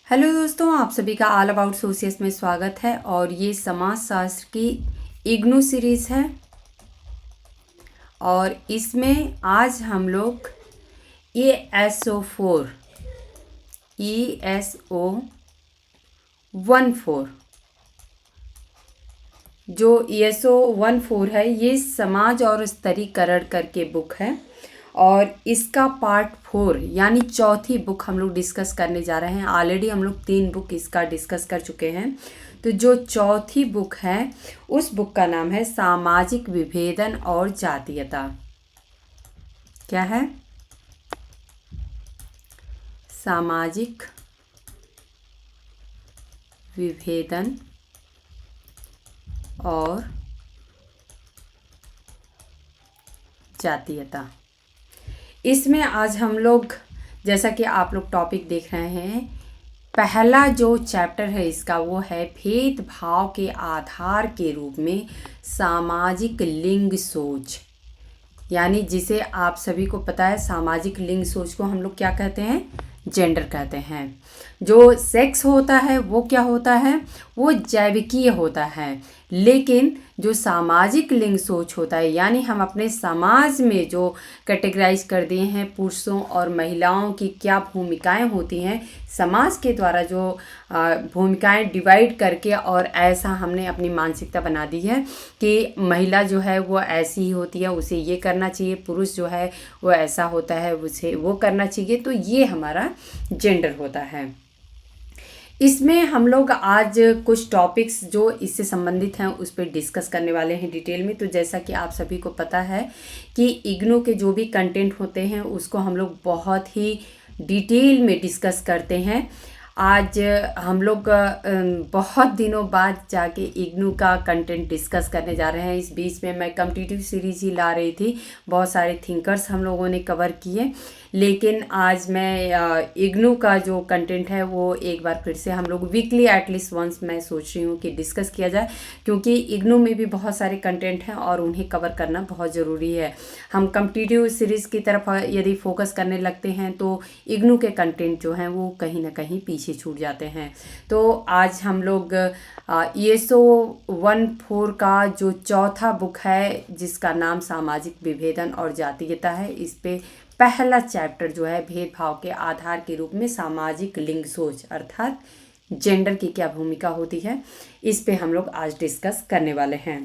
Hello दोस्तों, आप सभी का ऑल अबाउट सोशियस में स्वागत है। और ये समाजशास्त्र की इग्नू सीरीज़ है और इसमें आज हम लोग ESO 4 जो ESO 14 है, ये समाज और स्तरीकरण करके बुक है और इसका पार्ट 4 यानी चौथी बुक हम लोग डिस्कस करने जा रहे हैं। ऑलरेडी हम लोग 3 बुक इसका डिस्कस कर चुके हैं। तो जो चौथी बुक है उस बुक का नाम है सामाजिक विभेदन और जातीयता। क्या है? सामाजिक विभेदन और जातीयता। इसमें आज हम लोग, जैसा कि आप लोग टॉपिक देख रहे हैं, पहला जो चैप्टर है इसका वो है भेदभाव के आधार के रूप में सामाजिक लिंग सोच। यानी जिसे आप सभी को पता है, सामाजिक लिंग सोच को हम लोग क्या कहते हैं? जेंडर कहते हैं। जो सेक्स होता है वो क्या होता है? वो जैविकीय होता है। लेकिन जो सामाजिक लिंग सोच होता है, यानी हम अपने समाज में जो कैटेगराइज कर दिए हैं पुरुषों और महिलाओं की क्या भूमिकाएं होती हैं, समाज के द्वारा जो भूमिकाएं डिवाइड करके, और ऐसा हमने अपनी मानसिकता बना दी है कि महिला जो है वो ऐसी ही होती है, उसे ये करना चाहिए, पुरुष जो है वो ऐसा होता है, उसे वो करना चाहिए। तो ये हमारा जेंडर होता है। इसमें हम लोग आज कुछ टॉपिक्स जो इससे संबंधित हैं उस पर डिस्कस करने वाले हैं डिटेल में। तो जैसा कि आप सभी को पता है कि इग्नू के जो भी कंटेंट होते हैं उसको हम लोग बहुत ही डिटेल में डिस्कस करते हैं। आज हम लोग बहुत दिनों बाद जाके इग्नू का कंटेंट डिस्कस करने जा रहे हैं। इस बीच में मैं कॉम्पिटिटिव सीरीज़ ही ला रही थी, बहुत सारे थिंकर्स हम लोगों ने कवर किए, लेकिन आज मैं इग्नू का जो कंटेंट है वो एक बार फिर से हम लोग वीकली एटलीस्ट वंस मैं सोच रही हूँ कि डिस्कस किया जाए, क्योंकि इग्नू में भी बहुत सारे कंटेंट हैं और उन्हें कवर करना बहुत ज़रूरी है। हम कॉम्पिटिटिव सीरीज़ की तरफ यदि फोकस करने लगते हैं तो इग्नू के कंटेंट जो हैं वो कहीं ना कहीं पीछे छूट जाते हैं। तो आज हम लोग ESO 14 का जो चौथा बुक है जिसका नाम सामाजिक विभेदन और जातीयता है, इस पे पहला चैप्टर जो है भेदभाव के आधार के रूप में सामाजिक लिंग सोच अर्थात जेंडर की क्या भूमिका होती है, इस पे हम लोग आज डिस्कस करने वाले हैं।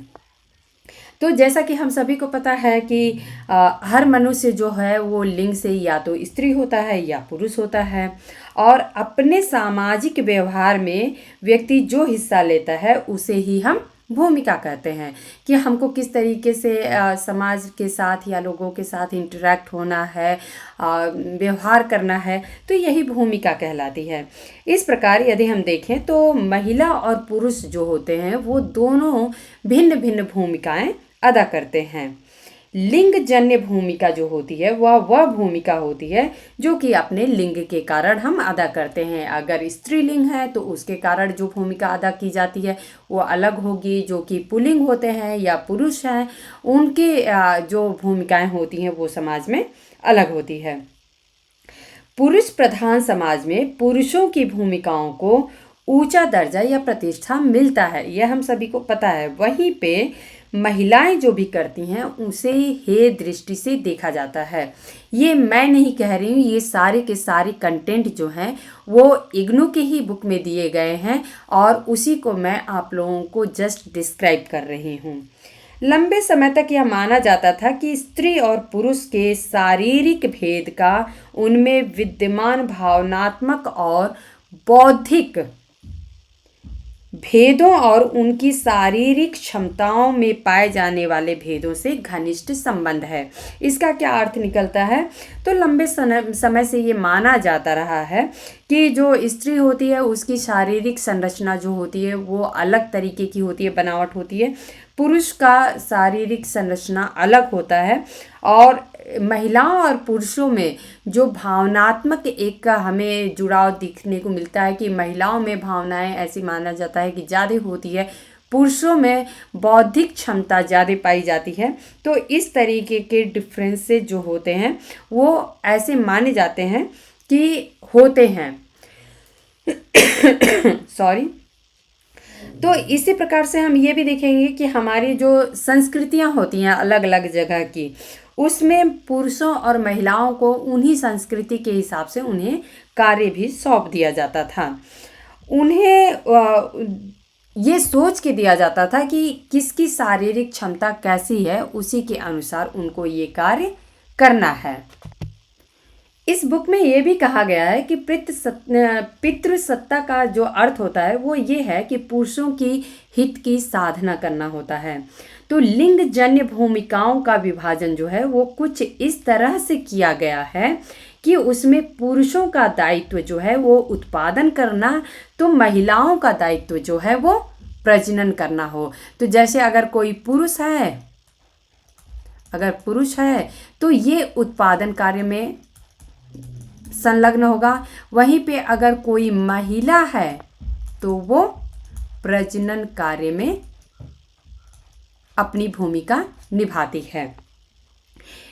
तो जैसा कि हम सभी को पता है कि हर मनुष्य जो है वो लिंग से या तो स्त्री होता है या पुरुष होता है, और अपने सामाजिक व्यवहार में व्यक्ति जो हिस्सा लेता है उसे ही हम भूमिका कहते हैं कि हमको किस तरीके से समाज के साथ या लोगों के साथ इंटरेक्ट होना है, व्यवहार करना है, तो यही भूमिका कहलाती है। इस प्रकार यदि हम देखें तो महिला और पुरुष जो होते हैं वो दोनों भिन्न भिन्न भूमिकाएं अदा करते हैं। लिंग जन्य भूमिका जो होती है वह भूमिका होती है जो कि अपने लिंग के कारण हम अदा करते हैं। अगर स्त्रीलिंग है तो उसके कारण जो भूमिका अदा की जाती है वो अलग होगी। जो कि पुल्लिंग होते हैं या पुरुष हैं उनके जो भूमिकाएं होती हैं वो समाज में अलग होती है। पुरुष प्रधान समाज में पुरुषों की भूमिकाओं को ऊंचा दर्जा या प्रतिष्ठा मिलता है, यह हम सभी को पता है। वहीं पे महिलाएं जो भी करती हैं उसे हे दृष्टि से देखा जाता है। ये मैं नहीं कह रही हूँ, ये सारे के सारे कंटेंट जो हैं वो इग्नू के ही बुक में दिए गए हैं और उसी को मैं आप लोगों को जस्ट डिस्क्राइब कर रही हूँ। लंबे समय तक यह माना जाता था कि स्त्री और पुरुष के शारीरिक भेद का उनमें विद्यमान भावनात्मक और बौद्धिक भेदों और उनकी शारीरिक क्षमताओं में पाए जाने वाले भेदों से घनिष्ठ संबंध है। इसका क्या अर्थ निकलता है? तो लंबे समय से ये माना जाता रहा है कि जो स्त्री होती है उसकी शारीरिक संरचना जो होती है वो अलग तरीके की होती है, बनावट होती है। पुरुष का शारीरिक संरचना अलग होता है, और महिलाओं और पुरुषों में जो भावनात्मक एक का हमें जुड़ाव दिखने को मिलता है कि महिलाओं में भावनाएं ऐसी माना जाता है कि ज़्यादा होती है, पुरुषों में बौद्धिक क्षमता ज़्यादा पाई जाती है। तो इस तरीके के डिफरेंसेस जो होते हैं वो ऐसे माने जाते हैं कि होते हैं। सॉरी। तो इसी प्रकार से हम ये भी देखेंगे कि हमारी जो संस्कृतियां होती हैं अलग अलग जगह की, उसमें पुरुषों और महिलाओं को उन्हीं संस्कृति के हिसाब से उन्हें कार्य भी सौंप दिया जाता था। उन्हें ये सोच के दिया जाता था कि किसकी शारीरिक क्षमता कैसी है, उसी के अनुसार उनको ये कार्य करना है। इस बुक में ये भी कहा गया है कि पितृसत्ता का जो अर्थ होता है वो ये है कि पुरुषों की हित की साधना करना होता है। तो लिंग जन्य भूमिकाओं का विभाजन जो है वो कुछ इस तरह से किया गया है कि उसमें पुरुषों का दायित्व जो है वो उत्पादन करना, तो महिलाओं का दायित्व जो है वो प्रजनन करना हो। तो जैसे अगर कोई पुरुष है तो ये उत्पादन कार्य में संलग्न होगा, वहीं पे अगर कोई महिला है तो वो प्रजनन कार्य में अपनी भूमिका निभाती है।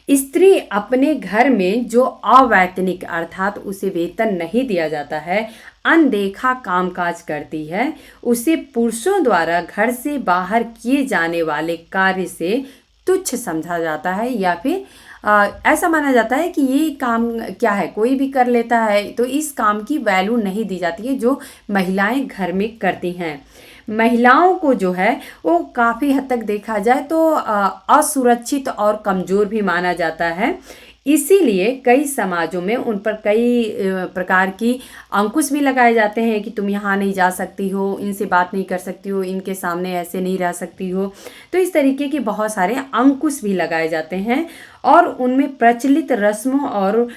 स्त्री अपने घर में जो अवैतनिक अर्थात उसे वेतन नहीं दिया जाता है, अनदेखा कामकाज करती है, उसे पुरुषों द्वारा घर से बाहर किए जाने वाले कार्य से तुच्छ समझा जाता है, या फिर ऐसा माना जाता है कि ये काम क्या है, कोई भी कर लेता है, तो इस काम की वैल्यू नहीं दी जाती है जो महिलाएं घर में करती हैं। महिलाओं को जो है वो काफ़ी हद तक देखा जाए तो असुरक्षित और कमज़ोर भी माना जाता है। इसीलिए कई समाजों में उन पर कई प्रकार की अंकुश भी लगाए जाते हैं कि तुम यहाँ नहीं जा सकती हो, इनसे बात नहीं कर सकती हो, इनके सामने ऐसे नहीं रह सकती हो। तो इस तरीके के बहुत सारे अंकुश भी लगाए जाते हैं और उनमें प्रचलित रस्मों और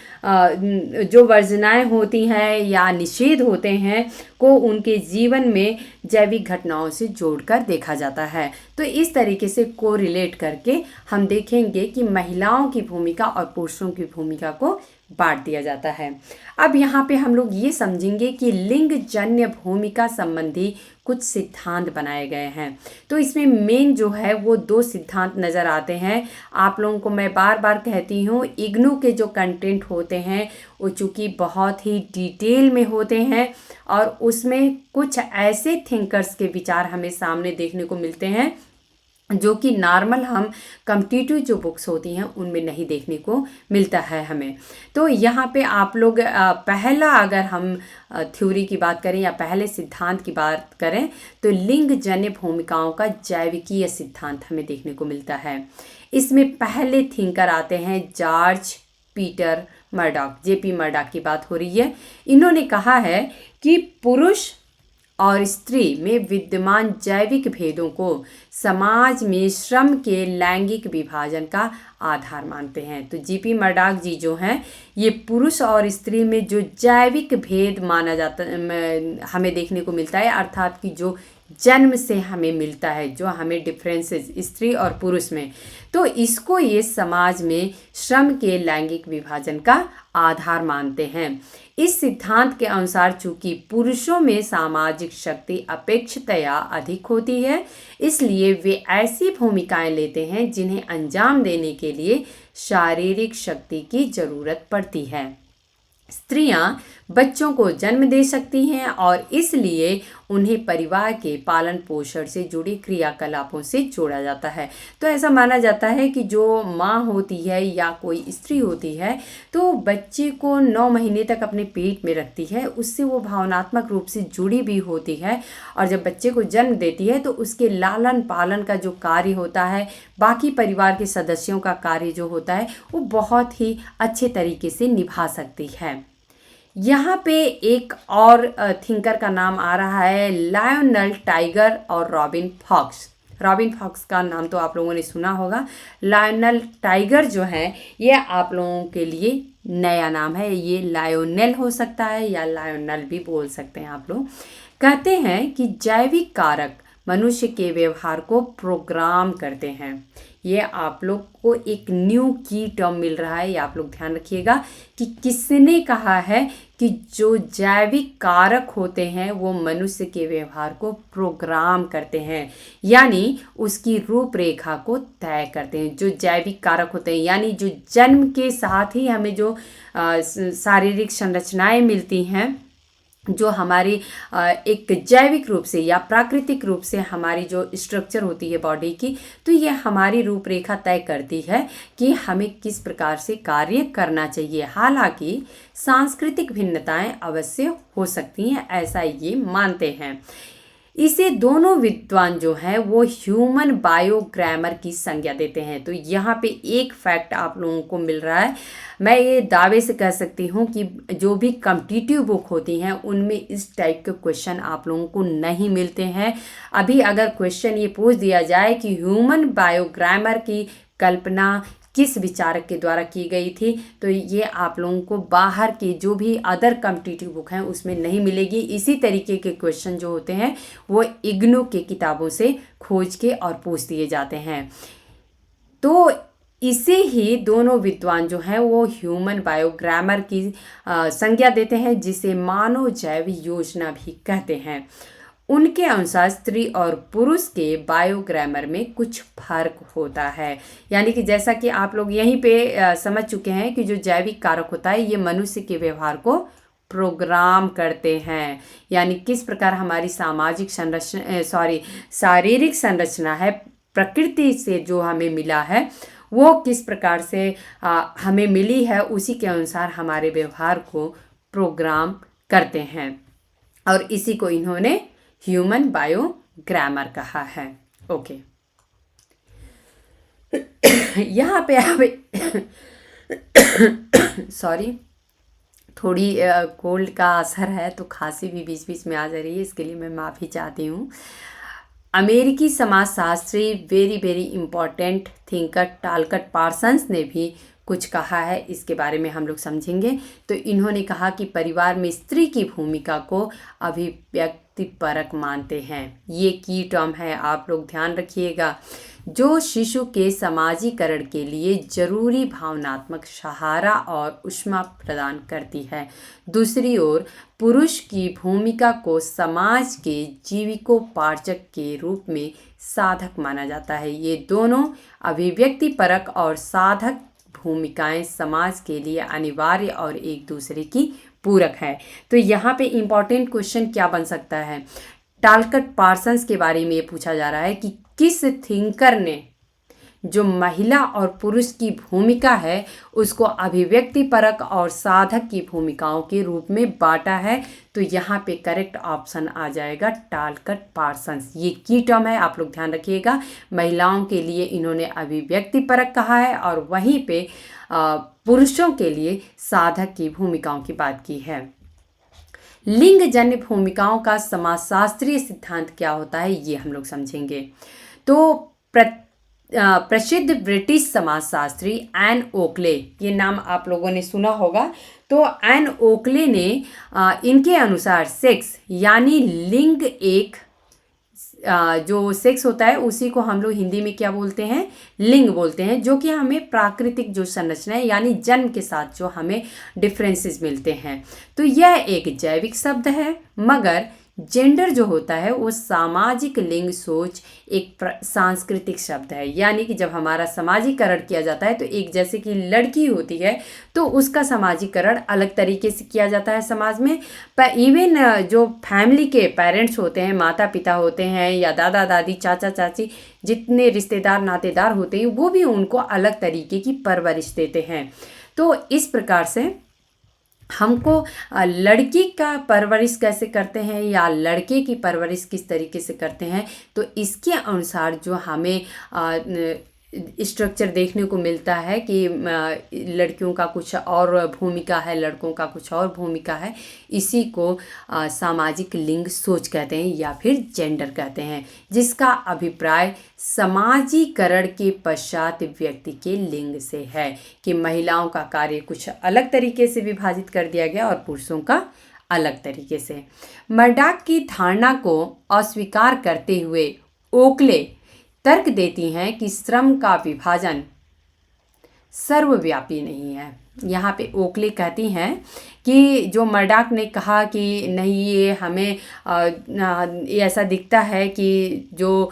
जो वर्जनाएं होती हैं या निषेध होते हैं को उनके जीवन में जैविक घटनाओं से जोड़कर देखा जाता है। तो इस तरीके से कोरिलेट करके हम देखेंगे कि महिलाओं की भूमिका और पुरुषों की भूमिका को बांट दिया जाता है। अब यहाँ पे हम लोग ये समझेंगे कि लिंग जन्य भूमिका संबंधी कुछ सिद्धांत बनाए गए हैं। तो इसमें मेन जो है वो 2 सिद्धांत नज़र आते हैं। आप लोगों को मैं बार बार कहती हूँ, इग्नू के जो कंटेंट होते हैं वो चूँकि बहुत ही डिटेल में होते हैं और उसमें कुछ ऐसे थिंकर्स के विचार हमें सामने देखने को मिलते हैं जो कि नॉर्मल हम कॉम्पिटिटिव जो बुक्स होती हैं उनमें नहीं देखने को मिलता है हमें। तो यहाँ पे आप लोग पहला अगर हम थ्योरी की बात करें या पहले सिद्धांत की बात करें तो लिंग जन्य भूमिकाओं का जैविकीय सिद्धांत हमें देखने को मिलता है। इसमें पहले थिंकर आते हैं George Peter Murdock, JP Murdock की बात हो रही है। इन्होंने कहा है कि पुरुष और स्त्री में विद्यमान जैविक भेदों को समाज में श्रम के लैंगिक विभाजन का आधार मानते हैं। तो जीपी मर्डॉक जी जो हैं ये पुरुष और स्त्री में जो जैविक भेद माना जाता हमें देखने को मिलता है, अर्थात कि जो जन्म से हमें मिलता है, जो हमें डिफरेंसेस स्त्री और पुरुष में, तो इसको ये समाज में श्रम के लैंगिक विभाजन का आधार मानते हैं। इस सिद्धांत के अनुसार चूंकि पुरुषों में सामाजिक शक्ति अपेक्षाकृत अधिक होती है, इसलिए वे ऐसी भूमिकाएं लेते हैं जिन्हें अंजाम देने के लिए शारीरिक शक्ति की जरूरत पड़ती है। स्त्रियां बच्चों को जन्म दे सकती हैं और इसलिए उन्हें परिवार के पालन पोषण से जुड़े क्रियाकलापों से जोड़ा जाता है। तो ऐसा माना जाता है कि जो माँ होती है या कोई स्त्री होती है तो बच्चे को 9 महीने तक अपने पेट में रखती है, उससे वो भावनात्मक रूप से जुड़ी भी होती है और जब बच्चे को जन्म देती है तो उसके लालन पालन का जो कार्य होता है, बाकी परिवार के सदस्यों का कार्य जो होता है वो बहुत ही अच्छे तरीके से निभा सकती है। यहाँ पे एक और थिंकर का नाम आ रहा है लायोनेल टाइगर और रॉबिन फॉक्स। रॉबिन फॉक्स का नाम तो आप लोगों ने सुना होगा। लायोनेल टाइगर जो है ये आप लोगों के लिए नया नाम है, ये लायोनेल हो सकता है या लायोनेल भी बोल सकते हैं आप लोग। कहते हैं कि जैविक कारक मनुष्य के व्यवहार को प्रोग्राम करते हैं। ये आप लोग को एक न्यू की टर्म मिल रहा है, ये आप लोग ध्यान रखिएगा कि किसने कहा है कि जो जैविक कारक होते हैं वो मनुष्य के व्यवहार को प्रोग्राम करते हैं, यानी उसकी रूपरेखा को तय करते हैं। जो जैविक कारक होते हैं यानी जो जन्म के साथ ही हमें जो शारीरिक संरचनाएं मिलती हैं जो हमारी एक जैविक रूप से या प्राकृतिक रूप से हमारी जो स्ट्रक्चर होती है बॉडी की, तो ये हमारी रूपरेखा तय करती है कि हमें किस प्रकार से कार्य करना चाहिए। हालांकि सांस्कृतिक भिन्नताएं अवश्य हो सकती हैं, ऐसा ये मानते हैं। इसे दोनों विद्वान जो हैं वो ह्यूमन बायोग्रामर की संज्ञा देते हैं। तो यहाँ पे एक फैक्ट आप लोगों को मिल रहा है, मैं ये दावे से कह सकती हूँ कि जो भी कॉम्पिटिटिव बुक होती हैं उनमें इस टाइप के क्वेश्चन आप लोगों को नहीं मिलते हैं। अभी अगर क्वेश्चन ये पूछ दिया जाए कि ह्यूमन बायोग्रामर की कल्पना किस विचारक के द्वारा की गई थी, तो ये आप लोगों को बाहर की जो भी अदर कॉम्पिटिटिव बुक हैं उसमें नहीं मिलेगी। इसी तरीके के क्वेश्चन जो होते हैं वो इग्नू के किताबों से खोज के और पूछ दिए जाते हैं। तो इसे ही दोनों विद्वान जो हैं वो ह्यूमन बायोग्रामर की संज्ञा देते हैं, जिसे मानव जैव योजना भी कहते हैं। उनके अनुसार स्त्री और पुरुष के बायोग्रामर में कुछ फर्क होता है। यानी कि जैसा कि आप लोग यहीं पे समझ चुके हैं कि जो जैविक कारक होता है ये मनुष्य के व्यवहार को प्रोग्राम करते हैं। यानी किस प्रकार हमारी सामाजिक संरचना शारीरिक संरचना है, प्रकृति से जो हमें मिला है वो किस प्रकार से हमें मिली है, उसी के अनुसार हमारे व्यवहार को प्रोग्राम करते हैं। और इसी को इन्होंने ह्यूमन बायोग्रामर कहा है। ओके, यहाँ पे आप सॉरी, थोड़ी कोल्ड का असर है तो खांसी भी बीच बीच में आ जा रही है, इसके लिए मैं माफ़ी चाहती हूँ। अमेरिकी समाजशास्त्री very very important thinker टालकट Parsons ने भी कुछ कहा है, इसके बारे में हम लोग समझेंगे। तो इन्होंने कहा कि परिवार में स्त्री की भूमिका को अभिव्यक्तिपरक मानते हैं। ये की टर्म है, आप लोग ध्यान रखिएगा। जो शिशु के समाजीकरण के लिए जरूरी भावनात्मक सहारा और ऊष्मा प्रदान करती है। दूसरी ओर पुरुष की भूमिका को समाज के जीविकोपार्जक के रूप में साधक माना जाता है। ये दोनों अभिव्यक्तिपरक और साधक भूमिकाएं समाज के लिए अनिवार्य और एक दूसरे की पूरक है। तो यहाँ पे इम्पॉर्टेंट क्वेश्चन क्या बन सकता है, टालकट पार्सन्स के बारे में ये पूछा जा रहा है कि किस थिंकर ने जो महिला और पुरुष की भूमिका है उसको अभिव्यक्तिपरक और साधक की भूमिकाओं के रूप में बांटा है। तो यहाँ पे करेक्ट ऑप्शन आ जाएगा टालकट पार्सन्स। ये की टर्म है, आप लोग ध्यान रखिएगा। महिलाओं के लिए इन्होंने अभिव्यक्तिपरक कहा है और वहीं पे पुरुषों के लिए साधक की भूमिकाओं की बात की है। लिंग जन्य भूमिकाओं का समाजशास्त्रीय सिद्धांत क्या होता है ये हम लोग समझेंगे। तो प्रसिद्ध ब्रिटिश समाजशास्त्री एन ओकले, ये नाम आप लोगों ने सुना होगा। तो एन ओकले ने इनके अनुसार सेक्स यानी लिंग, एक जो सेक्स होता है उसी को हम लोग हिंदी में क्या बोलते हैं, लिंग बोलते हैं, जो कि हमें प्राकृतिक जो संरचना है यानी जन्म के साथ जो हमें डिफरेंसेस मिलते हैं। तो यह एक जैविक शब्द है, मगर जेंडर जो होता है वो सामाजिक लिंग सोच एक सांस्कृतिक शब्द है। यानी कि जब हमारा समाजीकरण किया जाता है तो एक जैसे कि लड़की होती है तो उसका समाजीकरण अलग तरीके से किया जाता है समाज में। पर इवन जो फैमिली के पेरेंट्स होते हैं, माता पिता होते हैं या दादा दादी चाचा चाची, जितने रिश्तेदार नातेदार होते हैं वो भी उनको अलग तरीके की परवरिश देते हैं। तो इस प्रकार से हमको लड़की का परवरिश कैसे करते हैं या लड़के की परवरिश किस तरीके से करते हैं, तो इसके अनुसार जो हमें स्ट्रक्चर देखने को मिलता है कि लड़कियों का कुछ और भूमिका है, लड़कों का कुछ और भूमिका है। इसी को सामाजिक लिंग सोच कहते हैं या फिर जेंडर कहते हैं, जिसका अभिप्राय समाजीकरण के पश्चात व्यक्ति के लिंग से है कि महिलाओं का कार्य कुछ अलग तरीके से विभाजित कर दिया गया और पुरुषों का अलग तरीके से। मर्डॉक की धारणा को अस्वीकार करते हुए ओकले तर्क देती हैं कि श्रम का विभाजन सर्वव्यापी नहीं है। यहाँ पे ओकले कहती हैं कि जो मर्डॉक ने कहा कि नहीं, ये हमें ऐसा दिखता है कि जो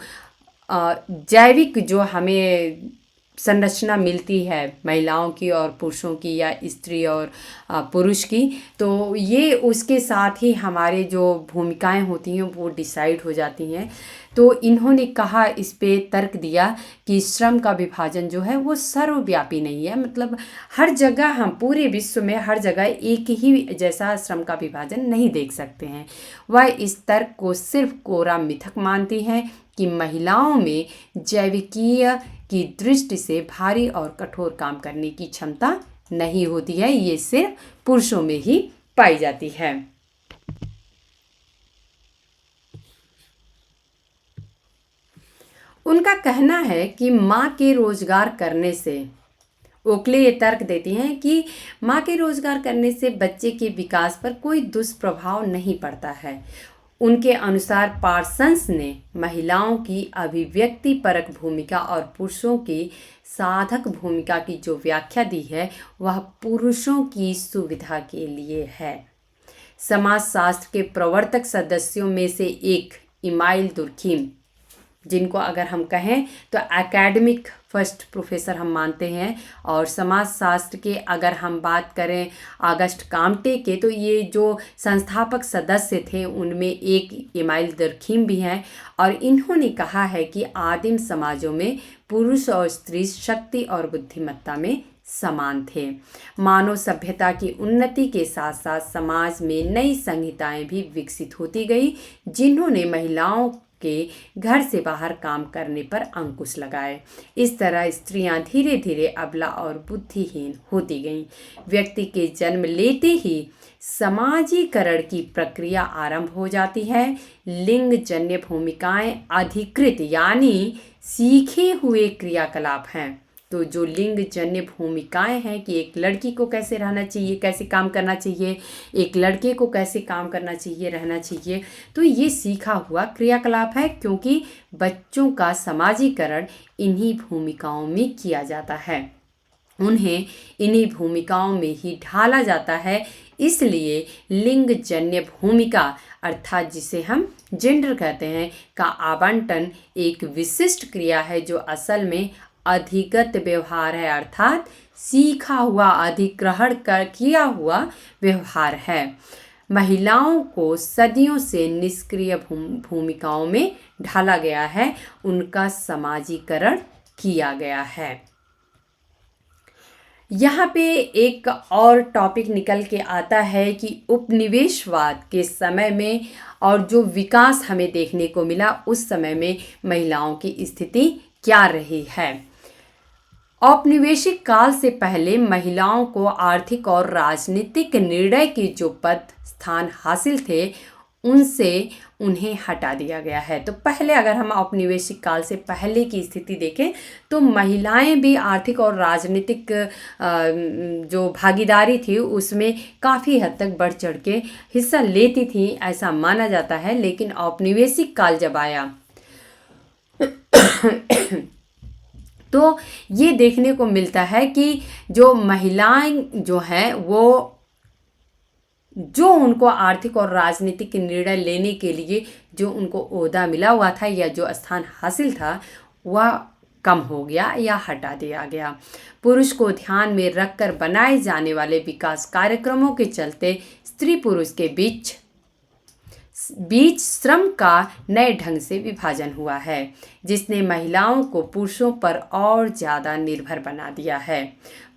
जैविक जो हमें संरचना मिलती है महिलाओं की और पुरुषों की, या स्त्री और पुरुष की, तो ये उसके साथ ही हमारे जो भूमिकाएं होती हैं वो डिसाइड हो जाती हैं। तो इन्होंने कहा, इस पे तर्क दिया कि श्रम का विभाजन जो है वो सर्वव्यापी नहीं है, मतलब हर जगह, हम पूरे विश्व में हर जगह एक ही जैसा श्रम का विभाजन नहीं देख सकते हैं। वह इस तर्क को सिर्फ कोरा मिथक मानती हैं कि महिलाओं में जैविकीय की दृष्टि से भारी और कठोर काम करने की क्षमता नहीं होती है, ये सिर्फ पुरुषों में ही पाई जाती है। उनका कहना है कि माँ के रोजगार करने से, ओकले ये तर्क देती हैं कि माँ के रोजगार करने से बच्चे के विकास पर कोई दुष्प्रभाव नहीं पड़ता है। उनके अनुसार पार्सन्स ने महिलाओं की अभिव्यक्ति परक भूमिका और पुरुषों की साधक भूमिका की जो व्याख्या दी है वह पुरुषों की सुविधा के लिए है। समाजशास्त्र के प्रवर्तक सदस्यों में से एक इमाइल दुर्खीम, जिनको अगर हम कहें तो एकेडमिक फर्स्ट प्रोफेसर हम मानते हैं, और समाजशास्त्र के अगर हम बात करें ऑगस्ट काम्टे के, तो ये जो संस्थापक सदस्य थे उनमें एक इमाइल दुर्खीम भी हैं। और इन्होंने कहा है कि आदिम समाजों में पुरुष और स्त्री शक्ति और बुद्धिमत्ता में समान थे। मानव सभ्यता की उन्नति के साथ साथ समाज में नई संहिताएं भी विकसित होती गई, जिन्होंने महिलाओं के घर से बाहर काम करने पर अंकुश लगाए। इस तरह स्त्रियां धीरे धीरे अबला और बुद्धिहीन होती गईं। व्यक्ति के जन्म लेते ही समाजीकरण की प्रक्रिया आरंभ हो जाती है। लिंग जन्य भूमिकाएं अधिकृत यानी सीखे हुए क्रियाकलाप हैं। तो जो लिंग जन्य भूमिकाएं हैं कि एक लड़की को कैसे रहना चाहिए, कैसे काम करना चाहिए, एक लड़के को कैसे काम करना चाहिए, रहना चाहिए, तो ये सीखा हुआ क्रियाकलाप है, क्योंकि बच्चों का समाजीकरण इन्हीं भूमिकाओं में किया जाता है, उन्हें इन्हीं भूमिकाओं में ही ढाला जाता है। इसलिए लिंग जन्य भूमिका अर्थात जिसे हम जेंडर कहते हैं का आवंटन एक विशिष्ट क्रिया है जो असल में अधिगत व्यवहार है, अर्थात सीखा हुआ, अधिग्रहण किया हुआ व्यवहार है। महिलाओं को सदियों से निष्क्रिय भूमिकाओं में ढाला गया है, उनका समाजीकरण किया गया है। यहाँ पे एक और टॉपिक निकल के आता है कि उपनिवेशवाद के समय में और जो विकास हमें देखने को मिला उस समय में महिलाओं की स्थिति क्या रही है। औपनिवेशिक काल से पहले महिलाओं को आर्थिक और राजनीतिक निर्णय के जो पद स्थान हासिल थे उनसे उन्हें हटा दिया गया है। तो पहले अगर हम औपनिवेशिक काल से पहले की स्थिति देखें तो महिलाएं भी आर्थिक और राजनीतिक जो भागीदारी थी उसमें काफ़ी हद तक बढ़ चढ़ के हिस्सा लेती थी, ऐसा माना जाता है। लेकिन औपनिवेशिक काल जब आया तो ये देखने को मिलता है कि जो महिलाएं जो हैं वो जो उनको आर्थिक और राजनीतिक निर्णय लेने के लिए जो उनको ओहदा मिला हुआ था या जो स्थान हासिल था वह कम हो गया या हटा दिया गया। पुरुष को ध्यान में रखकर बनाए जाने वाले विकास कार्यक्रमों के चलते स्त्री पुरुष के बीच श्रम का नए ढंग से विभाजन हुआ है, जिसने महिलाओं को पुरुषों पर और ज़्यादा निर्भर बना दिया है।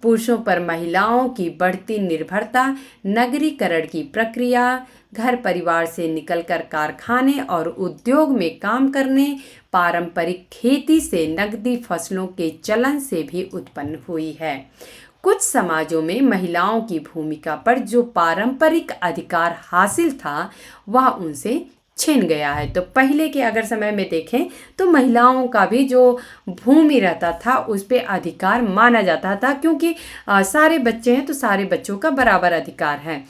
पुरुषों पर महिलाओं की बढ़ती निर्भरता नगरीकरण की प्रक्रिया, घर परिवार से निकलकर कारखाने और उद्योग में काम करने, पारंपरिक खेती से नकदी फसलों के चलन से भी उत्पन्न हुई है। कुछ समाजों में महिलाओं की भूमिका पर जो पारंपरिक अधिकार हासिल था वह उनसे छिन गया है। तो पहले के अगर समय में देखें तो महिलाओं का भी जो भूमि रहता था उस पर अधिकार माना जाता था, क्योंकि सारे बच्चे हैं तो सारे बच्चों का बराबर अधिकार है,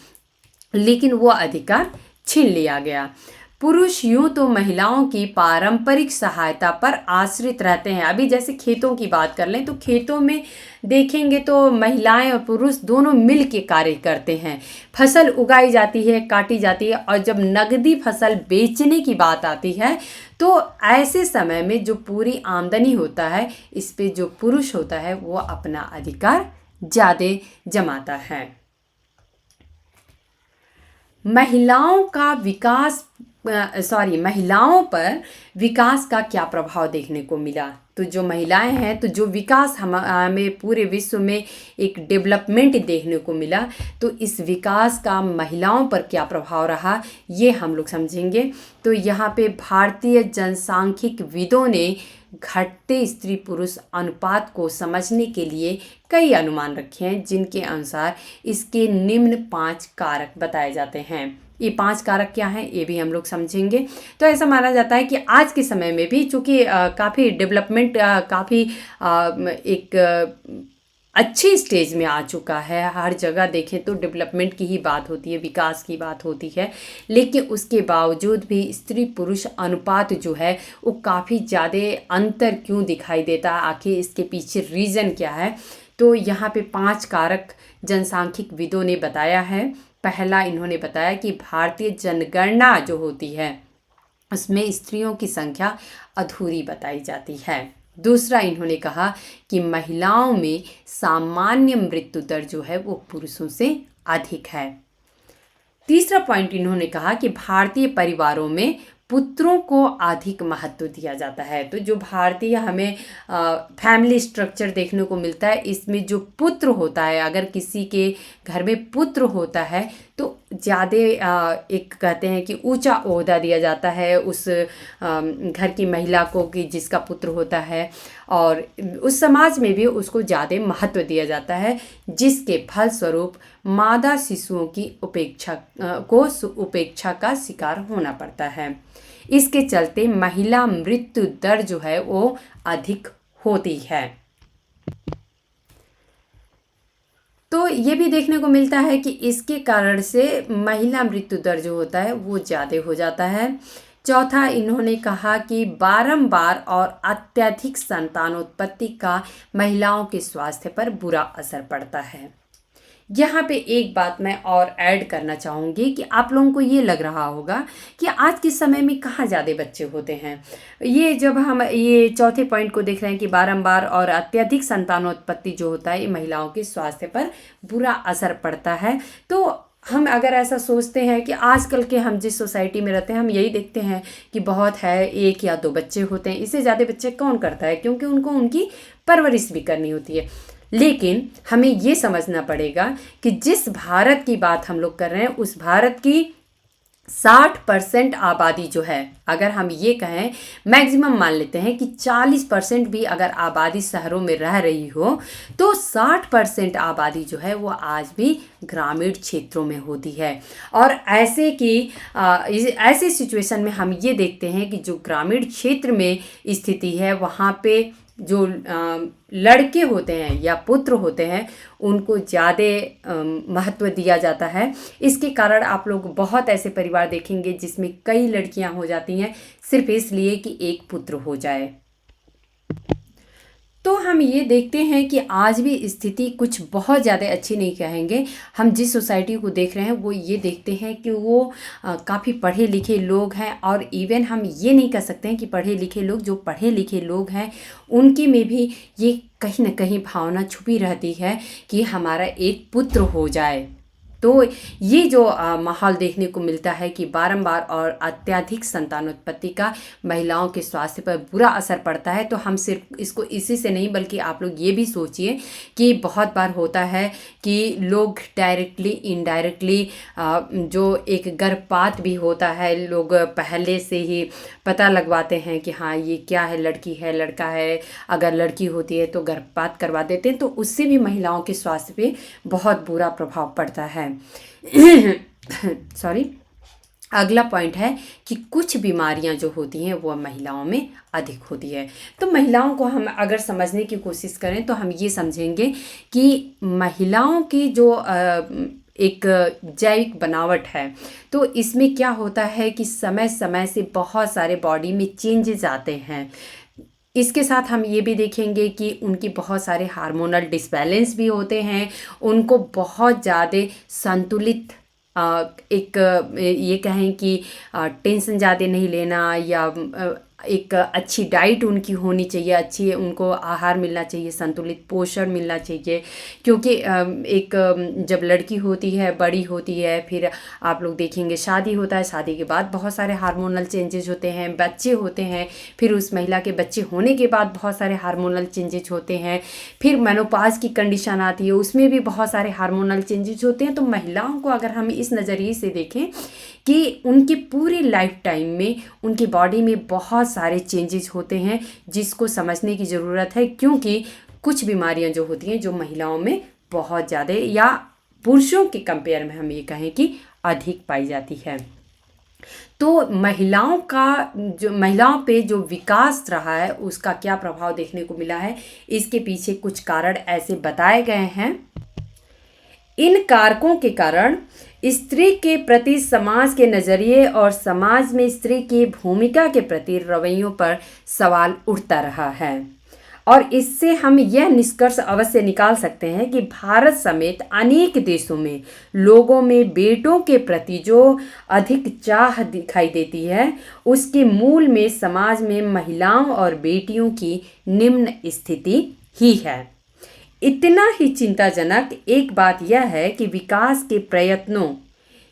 लेकिन वो अधिकार छीन लिया गया। पुरुष यूं तो महिलाओं की पारंपरिक सहायता पर आश्रित रहते हैं। अभी जैसे खेतों की बात कर लें तो खेतों में देखेंगे तो महिलाएं और पुरुष दोनों मिल के कार्य करते हैं। फसल उगाई जाती है, काटी जाती है, और जब नगदी फसल बेचने की बात आती है तो ऐसे समय में जो पूरी आमदनी होता है इस पे जो पुरुष होता है वो अपना अधिकार ज़्यादा जमाता है। महिलाओं पर विकास का क्या प्रभाव देखने को मिला। तो जो महिलाएं हैं, तो जो विकास हमें पूरे विश्व में एक डेवलपमेंट देखने को मिला, तो इस विकास का महिलाओं पर क्या प्रभाव रहा ये हम लोग समझेंगे। तो यहाँ पे भारतीय जनसांख्यिकविदों ने घटते स्त्री पुरुष अनुपात को समझने के लिए कई अनुमान रखे हैं, जिनके अनुसार इसके निम्न 5 कारक बताए जाते हैं। ये 5 कारक क्या हैं ये भी हम लोग समझेंगे। तो ऐसा माना जाता है कि आज के समय में भी चूँकि काफ़ी डेवलपमेंट काफ़ी एक अच्छी स्टेज में आ चुका है, हर जगह देखें तो डेवलपमेंट की ही बात होती है, विकास की बात होती है, लेकिन उसके बावजूद भी स्त्री पुरुष अनुपात जो है वो काफ़ी ज़्यादा अंतर क्यों दिखाई देता है, आखिर इसके पीछे रीज़न क्या है। तो यहाँ पे 5 कारक जनसांख्यिकविदों ने बताया है। पहला इन्होंने बताया कि भारतीय जनगणना जो होती है उसमें स्त्रियों की संख्या अधूरी बताई जाती है। दूसरा इन्होंने कहा कि महिलाओं में सामान्य मृत्यु दर जो है वो पुरुषों से अधिक है। तीसरा पॉइंट इन्होंने कहा कि भारतीय परिवारों में पुत्रों को अधिक महत्व दिया जाता है। तो जो भारतीय हमें फैमिली स्ट्रक्चर देखने को मिलता है, इसमें जो पुत्र होता है, अगर किसी के घर में पुत्र होता है तो ज़्यादा एक कहते हैं कि ऊंचा ओहदा दिया जाता है उस घर की महिला को कि जिसका पुत्र होता है, और उस समाज में भी उसको ज़्यादा महत्व दिया जाता है, जिसके फलस्वरूप मादा शिशुओं की उपेक्षा का शिकार होना पड़ता है। इसके चलते महिला मृत्यु दर जो है वो अधिक होती है। तो ये भी देखने को मिलता है कि इसके कारण से महिला मृत्यु दर जो होता है वो ज़्यादा हो जाता है। चौथा इन्होंने कहा कि बारंबार और अत्यधिक संतानोत्पत्ति का महिलाओं के स्वास्थ्य पर बुरा असर पड़ता है। यहाँ पे एक बात मैं और ऐड करना चाहूँगी कि आप लोगों को ये लग रहा होगा कि आज के समय में कहाँ ज़्यादा बच्चे होते हैं। ये जब हम ये चौथे पॉइंट को देख रहे हैं कि बारंबार और अत्यधिक संतानोत्पत्ति जो होता है ये महिलाओं के स्वास्थ्य पर बुरा असर पड़ता है, तो हम अगर ऐसा सोचते हैं कि आजकल के हम जिस सोसाइटी में रहते हैं हम यही देखते हैं कि बहुत है 1 या 2 बच्चे होते हैं, इससे ज़्यादा बच्चे कौन करता है, क्योंकि उनको उनकी परवरिश भी करनी होती है। लेकिन हमें ये समझना पड़ेगा कि जिस भारत की बात हम लोग कर रहे हैं उस भारत की 60% आबादी जो है, अगर हम ये कहें मैक्सिमम मान लेते हैं कि 40% भी अगर आबादी शहरों में रह रही हो तो 60% आबादी जो है वो आज भी ग्रामीण क्षेत्रों में होती है। और ऐसे सिचुएशन में हम ये देखते हैं कि जो ग्रामीण क्षेत्र में स्थिति है वहाँ पे जो लड़के होते हैं या पुत्र होते हैं उनको ज़्यादा महत्व दिया जाता है। इसके कारण आप लोग बहुत ऐसे परिवार देखेंगे जिसमें कई लड़कियां हो जाती हैं सिर्फ इसलिए कि एक पुत्र हो जाए। तो हम ये देखते हैं कि आज भी स्थिति कुछ बहुत ज़्यादा अच्छी नहीं कहेंगे। हम जिस सोसाइटी को देख रहे हैं वो ये देखते हैं कि वो काफ़ी पढ़े लिखे लोग हैं, और इवन हम ये नहीं कह सकते हैं कि पढ़े लिखे लोग, जो पढ़े लिखे लोग हैं उनके में भी ये कहीं ना कहीं भावना छुपी रहती है कि हमारा एक पुत्र हो जाए। तो ये जो माहौल देखने को मिलता है कि बारंबार और अत्यधिक संतानोत्पत्ति का महिलाओं के स्वास्थ्य पर बुरा असर पड़ता है, तो हम सिर्फ इसको इसी से नहीं बल्कि आप लोग ये भी सोचिए कि बहुत बार होता है कि लोग डायरेक्टली इनडायरेक्टली जो एक गर्भपात भी होता है, लोग पहले से ही पता लगवाते हैं कि हाँ ये क्या है, लड़की है लड़का है, अगर लड़की होती है तो गर्भपात करवा देते हैं, तो उससे भी महिलाओं के स्वास्थ्य पे बहुत बुरा प्रभाव पड़ता है। सॉरी। अगला पॉइंट है कि कुछ बीमारियां जो होती हैं वो महिलाओं में अधिक होती है। तो महिलाओं को हम अगर समझने की कोशिश करें तो हम ये समझेंगे कि महिलाओं की जो एक जैविक बनावट है। तो इसमें क्या होता है कि समय समय से बहुत सारे बॉडी में चेंजेस आते हैं। इसके साथ हम ये भी देखेंगे कि उनकी बहुत सारे हार्मोनल डिसबैलेंस भी होते हैं। उनको बहुत ज़्यादा संतुलित एक ये कहें कि टेंशन ज़्यादा नहीं लेना, या एक अच्छी डाइट उनकी होनी चाहिए, अच्छी उनको आहार मिलना चाहिए, संतुलित पोषण मिलना चाहिए। क्योंकि एक जब लड़की होती है, बड़ी होती है, फिर आप लोग देखेंगे शादी होता है, शादी के बाद बहुत सारे हार्मोनल चेंजेस होते हैं, बच्चे होते हैं, फिर उस महिला के बच्चे होने के बाद बहुत सारे हार्मोनल चेंजेस होते हैं, फिर मेनोपॉज की कंडीशन आती है, उसमें भी बहुत सारे हार्मोनल चेंजेस होते हैं। तो महिलाओं को अगर हम इस नज़रिए से देखें कि उनके पूरे लाइफ टाइम में उनकी बॉडी में बहुत सारे चेंजेस होते हैं, जिसको समझने की ज़रूरत है। क्योंकि कुछ बीमारियां जो होती हैं जो महिलाओं में बहुत ज़्यादा या पुरुषों के कंपेयर में हम ये कहें कि अधिक पाई जाती है। तो महिलाओं पे जो विकास रहा है उसका क्या प्रभाव देखने को मिला है, इसके पीछे कुछ कारण ऐसे बताए गए हैं। इन कारकों के कारण स्त्री के प्रति समाज के नज़रिए और समाज में स्त्री की भूमिका के प्रति रवैयों पर सवाल उठता रहा है। और इससे हम यह निष्कर्ष अवश्य निकाल सकते हैं कि भारत समेत अनेक देशों में लोगों में बेटों के प्रति जो अधिक चाह दिखाई देती है, उसके मूल में समाज में महिलाओं और बेटियों की निम्न स्थिति ही है। इतना ही चिंताजनक एक बात यह है कि विकास के प्रयत्नों,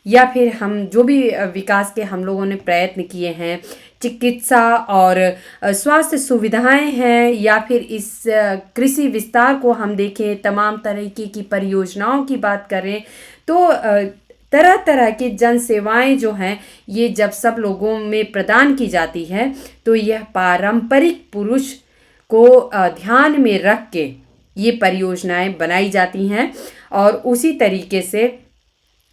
या फिर हम जो भी विकास के हम लोगों ने प्रयत्न किए हैं, चिकित्सा और स्वास्थ्य सुविधाएं हैं, या फिर इस कृषि विस्तार को हम देखें, तमाम तरीके की परियोजनाओं की बात करें, तो तरह तरह की जन सेवाएं जो हैं ये जब सब लोगों में प्रदान की जाती है, तो यह पारंपरिक पुरुष को ध्यान में रख के ये परियोजनाएं बनाई जाती हैं, और उसी तरीके से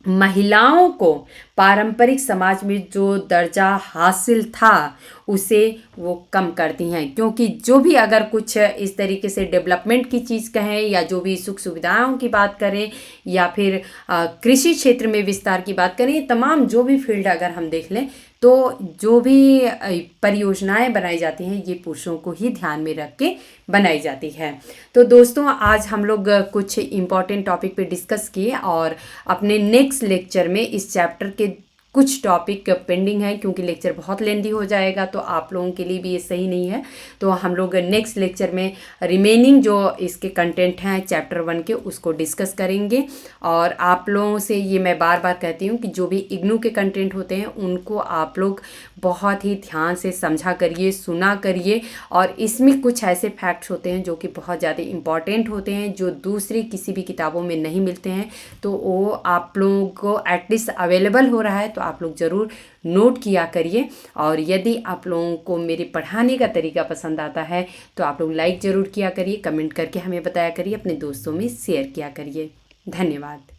महिलाओं को पारंपरिक समाज में जो दर्जा हासिल था उसे वो कम करती हैं। क्योंकि जो भी अगर कुछ इस तरीके से डेवलपमेंट की चीज़ कहें, या जो भी सुख सुविधाओं की बात करें, या फिर कृषि क्षेत्र में विस्तार की बात करें, तमाम जो भी फील्ड अगर हम देख लें, तो जो भी परियोजनाएं बनाई जाती हैं ये पुरुषों को ही ध्यान में रख के बनाई जाती है। तो दोस्तों, आज हम लोग कुछ इम्पॉर्टेंट टॉपिक पे डिस्कस किए, और अपने नेक्स्ट लेक्चर में इस चैप्टर के कुछ टॉपिक पेंडिंग है, क्योंकि लेक्चर बहुत लेंदी हो जाएगा तो आप लोगों के लिए भी ये सही नहीं है। तो हम लोग नेक्स्ट लेक्चर में रिमेनिंग जो इसके कंटेंट हैं चैप्टर 1 के, उसको डिस्कस करेंगे। और आप लोगों से ये मैं बार बार कहती हूँ कि जो भी इग्नू के कंटेंट होते हैं उनको आप लोग बहुत ही ध्यान से समझा करिए, सुना करिए। और इसमें कुछ ऐसे फैक्ट्स होते हैं जो कि बहुत ज़्यादा इम्पॉर्टेंट होते हैं, जो दूसरी किसी भी किताबों में नहीं मिलते हैं, तो वो आप लोगों को एटलीस्ट अवेलेबल हो रहा है तो आप लोग ज़रूर नोट किया करिए। और यदि आप लोगों को मेरे पढ़ाने का तरीका पसंद आता है तो आप लोग लाइक ज़रूर किया करिए, कमेंट करके हमें बताया करिए, अपने दोस्तों में शेयर किया करिए। धन्यवाद।